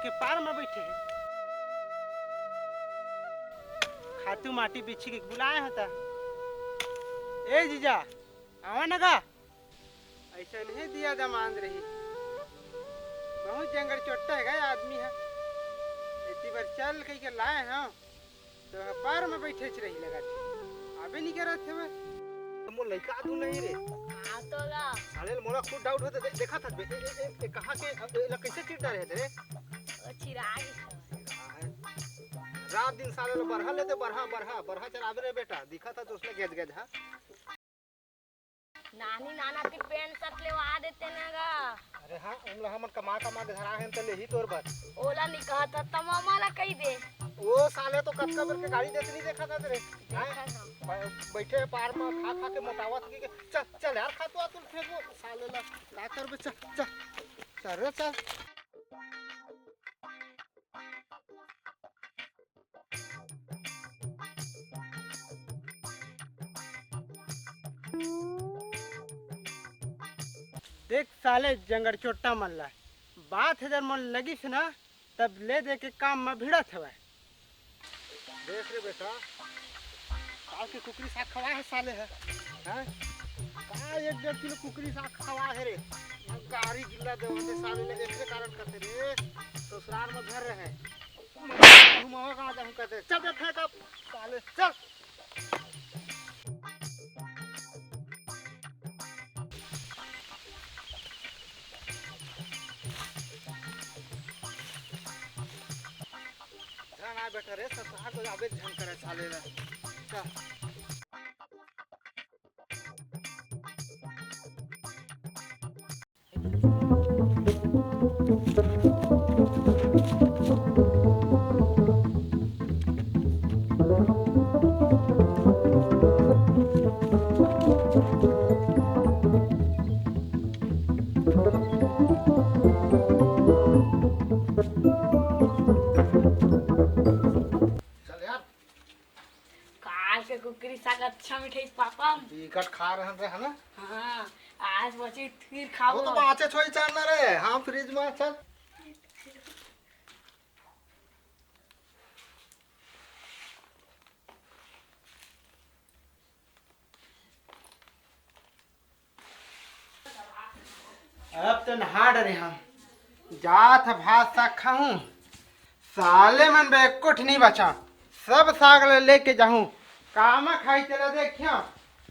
के पार में बैठे है। खातू माटी बिछी के बुलाए होता। ए जीजा आवा ना का ऐसा नहीं दिया दमांद रही। बहुत जंगल चोट्टा है आदमी है। इतनी बार चल कहीं के लाए हैं तो पार में बैठे रही लगा थे। अबे नहीं करा थे मैं मो लइका दू नहीं रे हाँ तो ला साले मोला खुद डाउट होता देखा था कहां के कैसे चिढ़ता रहे थे वो चिराग रात दिन साले लो बरहा लेते बरहा चलावे रे बेटा दिखा था तो उसने गेज गेज हां नानी नाना के पेंट शर्ट लेवा देते ना गा। अरे हां हमला हमन कमा के धरा है त ले ही तोर बात ओला नहीं कहता तमामा ला कही दे। वो साले तो कच्चा बर के गाड़ी देते नहीं देखा था तेरे देखा था बैठे पार में खा के मोटावत की चल चल यार खा तो तुम फेंको साले ला का करबे चल चल चल रे चल देख साले जंगल चोट्टा मन ला बात हजार मन लगी से ना तब ले दे के काम में भिड़त हवा। देख रे बेटा काल के कुकरी साग खवा है साले है हैं का 1.5 किलो कुकरी साग खवा है रे गाड़ी गिल्ला दे साले ने एक कारण करते रे ससुराल में घर रहे हम हो कहां जाऊं कहते चल बे फेंक अब साले चल ना बेटा रे ससुराल को आबे झन करे साले ला चल काल के कुकरी साग अच्छा मिठाई पापा टिकट खा रहे हैं है ना हाँ आज बची फिर वो खाओ तो बाचे छोई चार ना रे हां फ्रिज में चल अब तो नहा डरे हम जात भात साग खाऊं साले मन बे कुछ नहीं बचा सब साग ले लेके जाऊं कामा खाई चला देखियो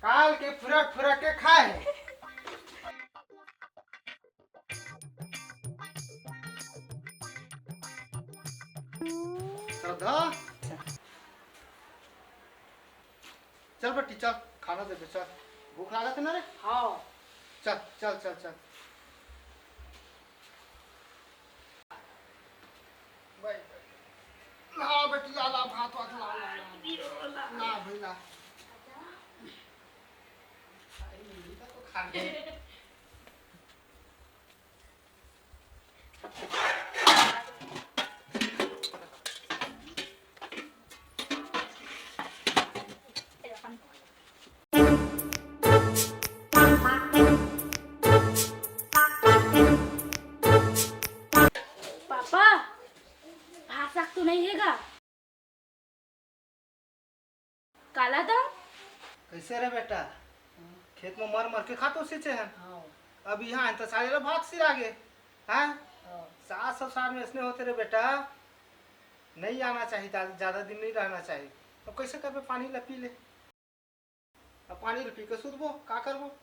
काल के फुरक फुरक के खाए है। श्रद्धा चल बेटी चल खाना दे दे चल भूख लागत है ना रे हाँ चल चल चल चल भाई ना बेटी ला ला भात वात ला ला ला ना भाई ना तो खा ले पापा भात साग तो नहीं हैगा काला दाल कैसे रे बेटा खेत में मर मर के खातो सींचे हैं हाँ अब यहाँ तो सारे लोग भाग सिर आगे हैं सास ससुराल में इसने होते रे बेटा नहीं आना चाहिए ज्यादा दिन नहीं रहना चाहिए अब कैसे करबे पानी ला पी ले अब पानी ला पी के सुधबो का करबो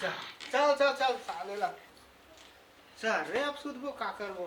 चल चल चल चल साले ला चल रे अब सुधबो का करबो